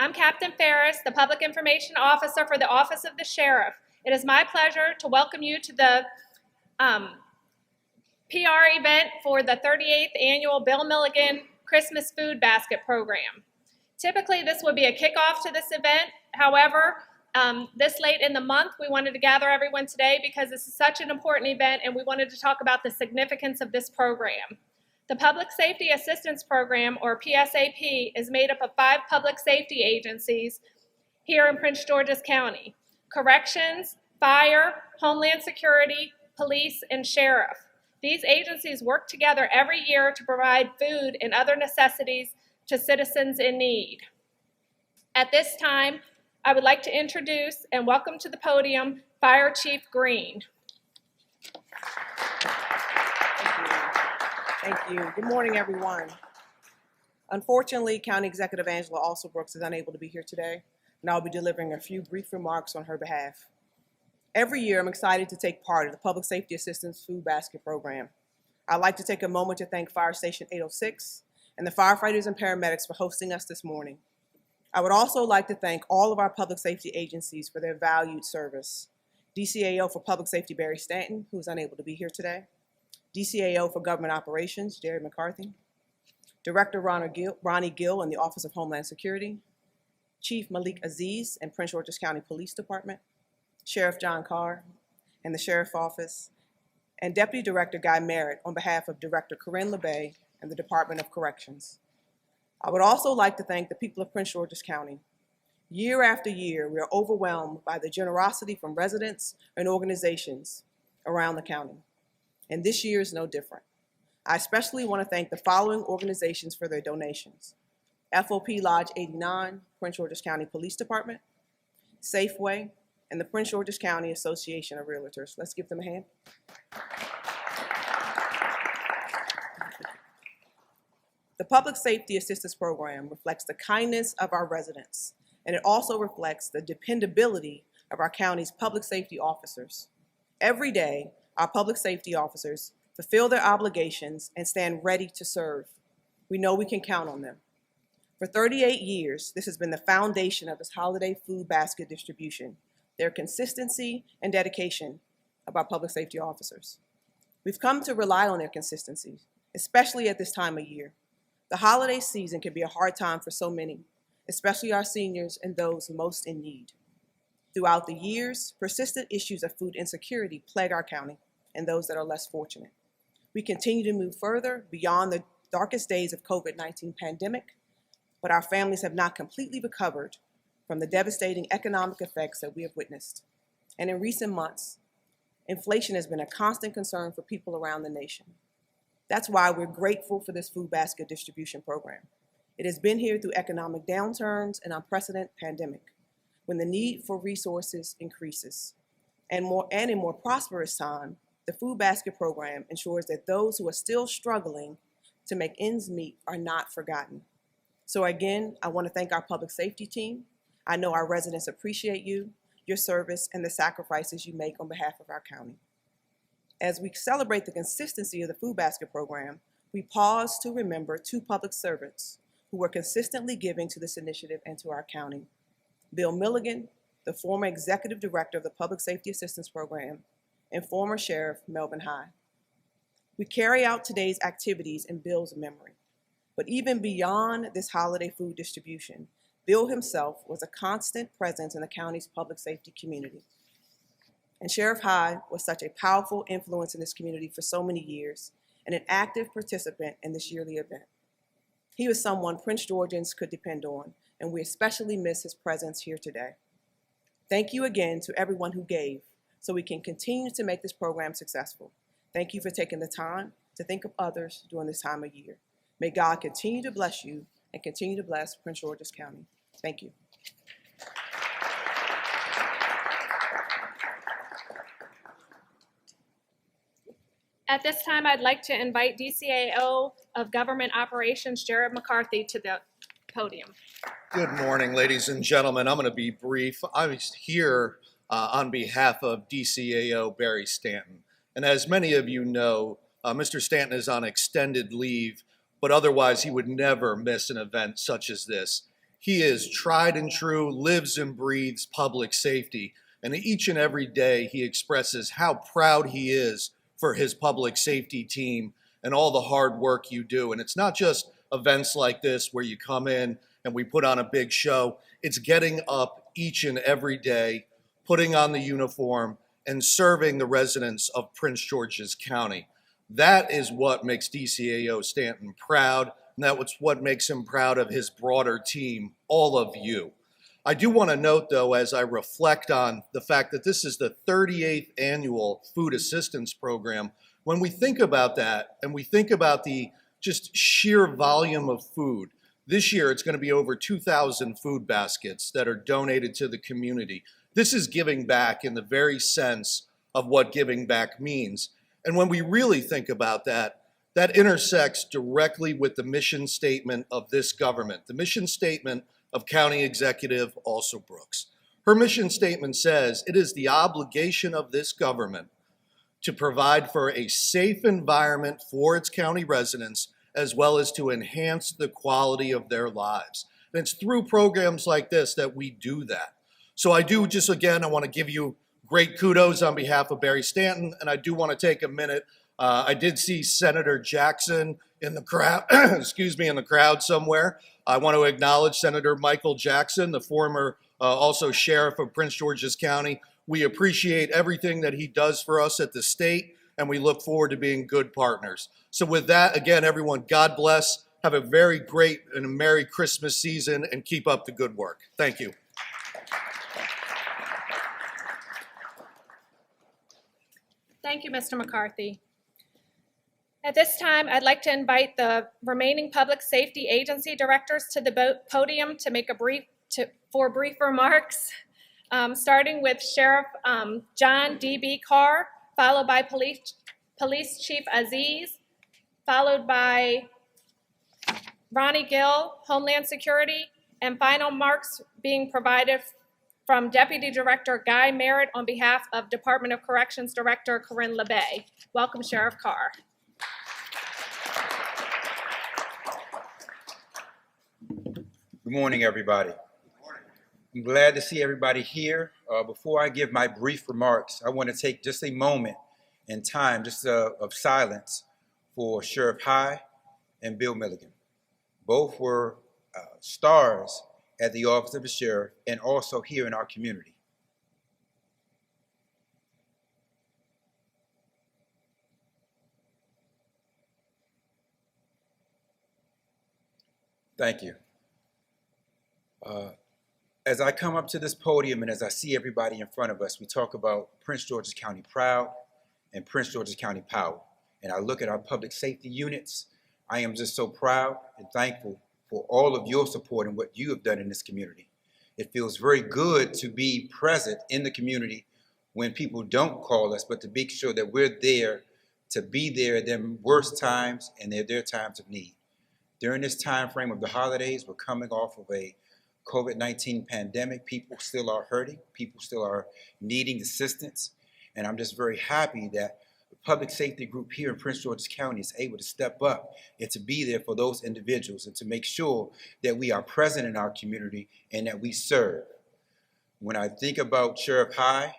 I'm Captain Ferris, the Public Information Officer for the Office of the Sheriff. It is my pleasure to welcome you to the PR event for the 38th Annual Bill Milligan Christmas Food Basket Program. Typically, this would be a kickoff to this event. However, this late in the month, we wanted to gather everyone today because this is such an important event and we wanted to talk about the significance of this program. The Public Safety Assistance Program, or PSAP, is made up of 5 public safety agencies here in Prince George's County: Corrections, Fire, Homeland Security, Police, and Sheriff. These agencies work together every year to provide food and other necessities to citizens in need. At this time, I would like to introduce and welcome to the podium Fire Chief Green. Thank you. Good morning, everyone. Unfortunately, County Executive Angela Alsobrooks is unable to be here today, and I'll be delivering a few brief remarks on her behalf. Every year, I'm excited to take part in the Public Safety Assistance Food Basket Program. I'd like to take a moment to thank Fire Station 806 and the firefighters and paramedics for hosting us this morning. I would also like to thank all of our public safety agencies for their valued service. DCAO for Public Safety, Barry Stanton, who's unable to be here today. DCAO for Government Operations, Jerry McCarthy. Director Ronnie Gill in the Office of Homeland Security. Chief Malik Aziz in Prince George's County Police Department. Sheriff John Carr and the Sheriff's Office. And Deputy Director Guy Merritt on behalf of Director Corinne LeBay and the Department of Corrections. I would also like to thank the people of Prince George's County. Year after year, we are overwhelmed by the generosity from residents and organizations around the county. And this year is no different. I especially want to thank the following organizations for their donations: FOP Lodge 89, Prince George's County Police Department, Safeway, and the Prince George's County Association of Realtors. Let's give them a hand. The Public Safety Assistance Program reflects the kindness of our residents, and it also reflects the dependability of our county's public safety officers. Every day, our public safety officers fulfill their obligations and stand ready to serve. We know we can count on them. For 38 years, this has been the foundation of this holiday food basket distribution, their consistency and dedication of our public safety officers. We've come to rely on their consistency, especially at this time of year. The holiday season can be a hard time for so many, especially our seniors and those most in need. Throughout the years, persistent issues of food insecurity plague our county and those that are less fortunate. We continue to move further beyond the darkest days of COVID-19 pandemic, but our families have not completely recovered from the devastating economic effects that we have witnessed. And in recent months, inflation has been a constant concern for people around the nation. That's why we're grateful for this food basket distribution program. It has been here through economic downturns and unprecedented pandemic, when the need for resources increases. And in more prosperous time, the food basket program ensures that those who are still struggling to make ends meet are not forgotten. So again, I want to thank our public safety team. I know our residents appreciate you, your service, and the sacrifices you make on behalf of our county. As we celebrate the consistency of the food basket program, we pause to remember 2 public servants who were consistently giving to this initiative and to our county: Bill Milligan, the former executive director of the Public Safety Assistance Program, and former Sheriff Melvin High. We carry out today's activities in Bill's memory, but even beyond this holiday food distribution, Bill himself was a constant presence in the county's public safety community. And Sheriff High was such a powerful influence in this community for so many years and an active participant in this yearly event. He was someone Prince Georgians could depend on, and we especially miss his presence here today. Thank you again to everyone who gave, so we can continue to make this program successful. Thank you for taking the time to think of others during this time of year. May God continue to bless you and continue to bless Prince George's County. Thank you. At this time, I'd like to invite DCAO of Government Operations, Jared McCarthy, to the podium. Good morning, ladies and gentlemen. I'm going to be brief. I'm here on behalf of DCAO Barry Stanton. And as many of you know, Mr. Stanton is on extended leave, but otherwise he would never miss an event such as this. He is tried and true, lives and breathes public safety. And each and every day he expresses how proud he is for his public safety team and all the hard work you do. And it's not just events like this where you come in and we put on a big show. It's getting up each and every day, putting on the uniform, and serving the residents of Prince George's County. That is what makes DCAO Stanton proud, and that's what makes him proud of his broader team, all of you. I do want to note, though, as I reflect on the fact that this is the 38th annual food assistance program, when we think about that and we think about the just sheer volume of food, this year it's going to be over 2,000 food baskets that are donated to the community. This is giving back in the very sense of what giving back means. And when we really think about that, that intersects directly with the mission statement of this government, the mission statement of County Executive Alsa Brooks. Her mission statement says it is the obligation of this government to provide for a safe environment for its county residents, as well as to enhance the quality of their lives. And it's through programs like this that we do that. So I do just, again, I want to give you great kudos on behalf of Barry Stanton, and I do want to take a minute. I did see Senator Jackson in the crowd, excuse me, in the crowd somewhere. I want to acknowledge Senator Michael Jackson, the former also sheriff of Prince George's County. We appreciate everything that he does for us at the state, and we look forward to being good partners. So with that, again, everyone, God bless. Have a very great and a Merry Christmas season, and keep up the good work. Thank you. Thank you, Mr. McCarthy. At this time, I'd like to invite the remaining public safety agency directors to the podium to make brief remarks, starting with Sheriff John D.B. Carr, followed by Police Chief Aziz, followed by Ronnie Gill, Homeland Security, and final marks being provided from Deputy Director Guy Merritt on behalf of Department of Corrections Director Corinne LeBay. Welcome, Sheriff Carr. Good morning, everybody. I'm glad to see everybody here. Before I give my brief remarks, I want to take just a moment in time just of silence for Sheriff High and Bill Milligan. Both were stars at the Office of the Sheriff and also here in our community. Thank you. As I come up to this podium and as I see everybody in front of us, we talk about Prince George's County proud and Prince George's County power. And I look at our public safety units. I am just so proud and thankful for all of your support and what you have done in this community. It feels very good to be present in the community when people don't call us, but to make sure that we're there to be there at their worst times and their times of need. During this time frame of the holidays, we're coming off of a COVID-19 pandemic. People still are hurting. People still are needing assistance. And I'm just very happy that the public safety group here in Prince George's County is able to step up and to be there for those individuals and to make sure that we are present in our community and that we serve. When I think about Sheriff High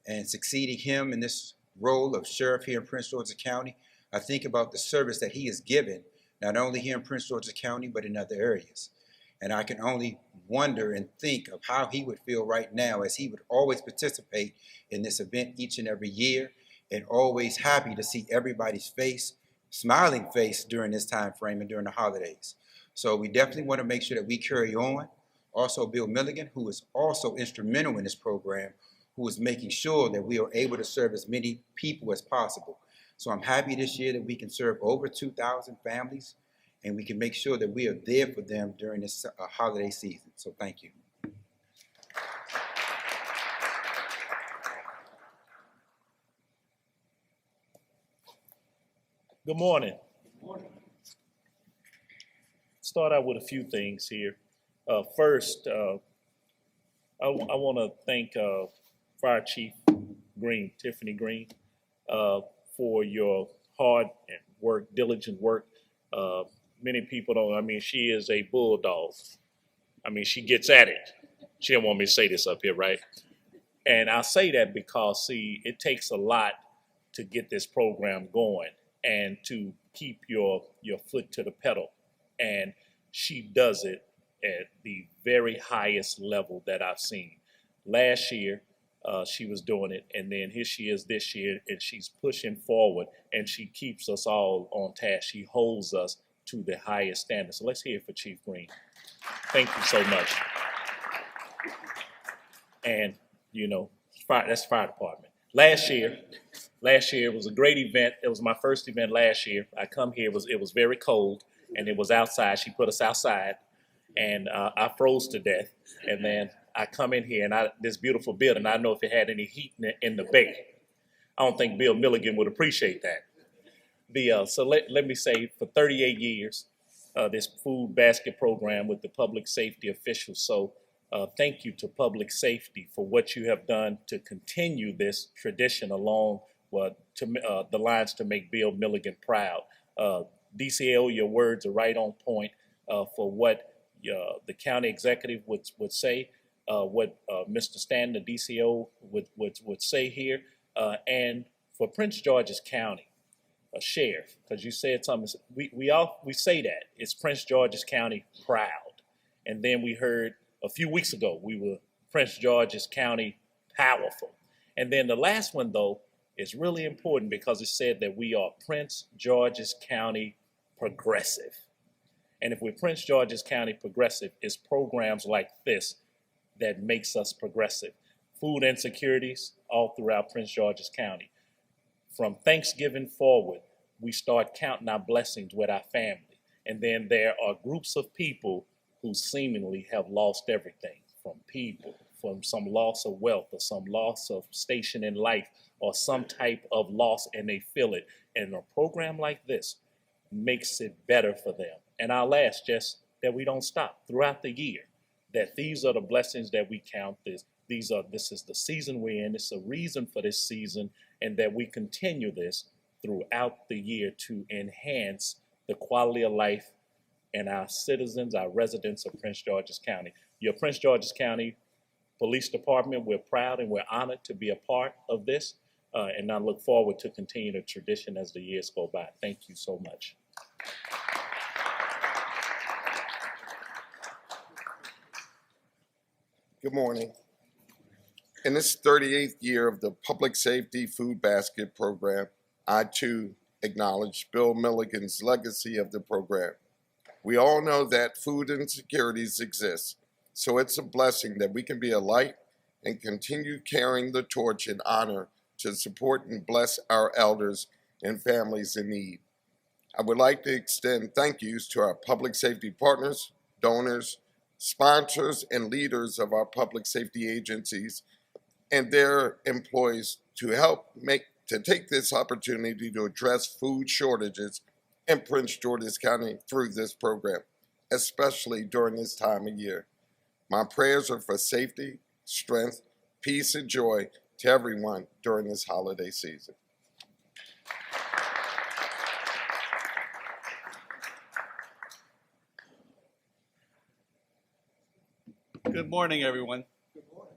and succeeding him in this role of sheriff here in Prince George's County, I think about the service that he has given, not only here in Prince George's County, but in other areas. And I can only wonder and think of how he would feel right now as he would always participate in this event each and every year and always happy to see everybody's face, smiling face during this time frame and during the holidays. So we definitely want to make sure that we carry on. Also, Bill Milligan, who is also instrumental in this program, who is making sure that we are able to serve as many people as possible. So I'm happy this year that we can serve over 2,000 families and we can make sure that we are there for them during this holiday season. So thank you. Good morning. Good morning. Start out with a few things here. First, I want to thank Fire Chief Green, Tiffany Green, for your hard work, diligent work. Many people don't, she is a bulldog. I mean, she gets at it. She didn't want me to say this up here, right? And I say that because, see, it takes a lot to get this program going and to keep your foot to the pedal. And she does it at the very highest level that I've seen. Last year, she was doing it, and then here she is this year, and she's pushing forward, and she keeps us all on task. She holds us to the highest standard. So let's hear it for Chief Green. Thank you so much. And, you know, that's the fire department. Last year was a great event. It was my first event last year. I come here, it was very cold, and it was outside. She put us outside, and I froze to death. And then I come in here, and this beautiful building, I don't know if it had any heat in the bay. I don't think Bill Milligan would appreciate that. So let me say, for 38 years, this food basket program with the public safety officials. So thank you to public safety for what you have done to continue this tradition along the lines to make Bill Milligan proud. DCO, your words are right on point for what the county executive would say, what Mr. Stanton, the DCO, would say here, and for Prince George's County sheriff, because you said something. We say that it's Prince George's County proud, and then we heard a few weeks ago we were Prince George's County powerful, and then the last one though is really important because it said that we are Prince George's County progressive. And if we're Prince George's County progressive, it's programs like this that makes us progressive. Food insecurities all throughout Prince George's County. From Thanksgiving forward, we start counting our blessings with our family. And then there are groups of people who seemingly have lost everything, from some loss of wealth or some loss of station in life or some type of loss, and they feel it. And a program like this makes it better for them. And I'll ask just that we don't stop throughout the year, that these are the blessings that we count. This is the season we're in. It's a reason for this season, and that we continue this throughout the year to enhance the quality of life and our citizens, our residents of Prince George's County. Your Prince George's County Police Department, we're proud and we're honored to be a part of this, and I look forward to continue the tradition as the years go by. Thank you so much. Good morning. In this 38th year of the Public Safety Food Basket Program, I too acknowledge Bill Milligan's legacy of the program. We all know that food insecurities exist, so it's a blessing that we can be a light and continue carrying the torch in honor to support and bless our elders and families in need. I would like to extend thank yous to our public safety partners, donors, sponsors, and leaders of our public safety agencies and their employees to take this opportunity to address food shortages in Prince George's County through this program, especially during this time of year. My prayers are for safety, strength, peace, and joy to everyone during this holiday season. Good morning, everyone. Good morning.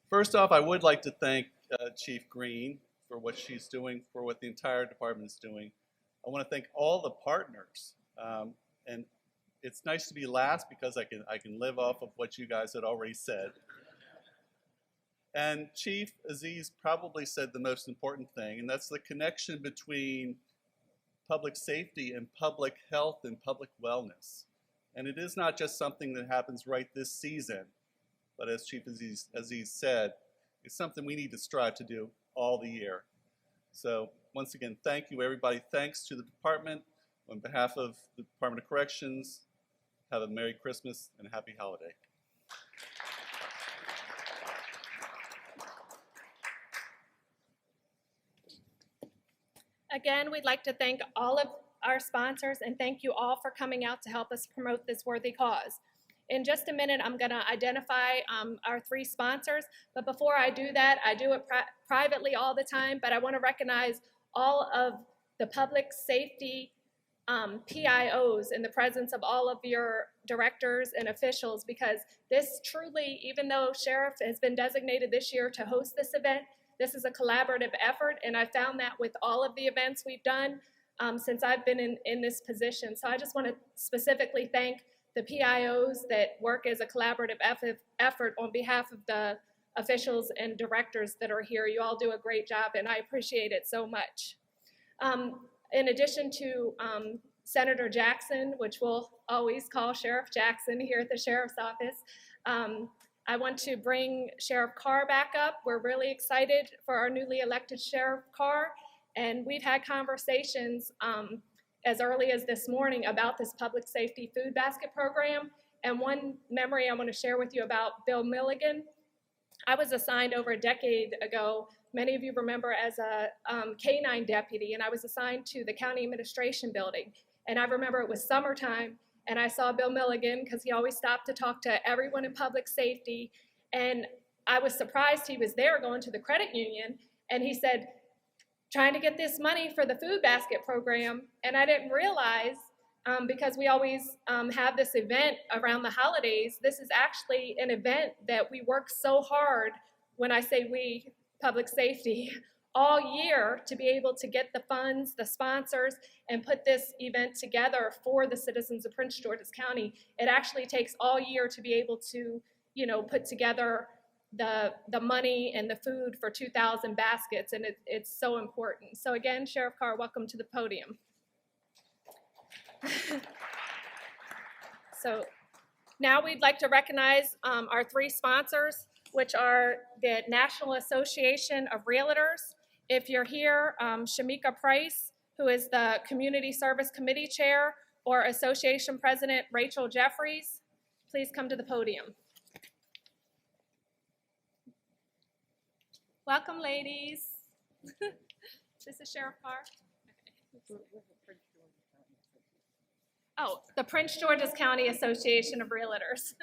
First off, I would like to thank Chief Green for what she's doing, for what the entire department is doing. I want to thank all the partners, and it's nice to be last because I can live off of what you guys had already said. And Chief Aziz probably said the most important thing, and that's the connection between public safety and public health and public wellness. And it is not just something that happens right this season, but as Chief Aziz said, it's something we need to strive to do all the year. So once again, thank you, everybody. Thanks to the department. On behalf of the Department of Corrections, have a Merry Christmas and a Happy Holiday. Again, we'd like to thank all of our sponsors and thank you all for coming out to help us promote this worthy cause. In just a minute, I'm going to identify our three sponsors, but before I do that, I do it privately all the time, but I want to recognize all of the public safety PIOs in the presence of all of your directors and officials, because this truly, even though Sheriff has been designated this year to host this event, this is a collaborative effort, and I found that with all of the events we've done since I've been in this position. So I just want to specifically thank the PIOs that work as a collaborative effort on behalf of the officials and directors that are here. You all do a great job, and I appreciate it so much. In addition to Senator Jackson, which we'll always call Sheriff Jackson here at the Sheriff's Office, I want to bring Sheriff Carr back up. We're really excited for our newly elected Sheriff Carr, and we've had conversations as early as this morning about this public safety food basket program. And one memory I want to share with you about Bill Milligan. I was assigned over a decade ago, many of you remember, as a K-9 deputy, and I was assigned to the county administration building. And I remember it was summertime, and I saw Bill Milligan because he always stopped to talk to everyone in public safety. And I was surprised he was there going to the credit union, and he said, trying to get this money for the food basket program. And I didn't realize, because we always have this event around the holidays, this is actually an event that we work so hard, when I say we, public safety, all year to be able to get the funds, the sponsors, and put this event together for the citizens of Prince George's County. It actually takes all year to be able to, you know, put together the money and the food for 2,000 baskets, and it's so important. So again, Sheriff Carr, welcome to the podium. So now we'd like to recognize our three sponsors, which are the National Association of Realtors. If you're here, Shamika Price, who is the Community Service Committee Chair, or Association President Rachel Jeffries, please come to the podium. Welcome, ladies. This is Sheriff Carr. Oh, the Prince George's County Association of Realtors.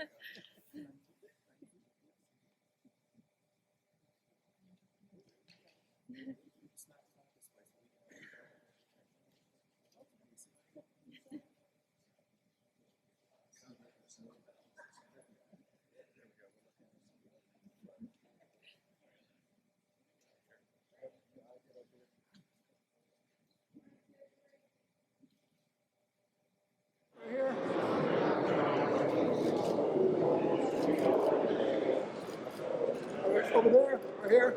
Over there, right here.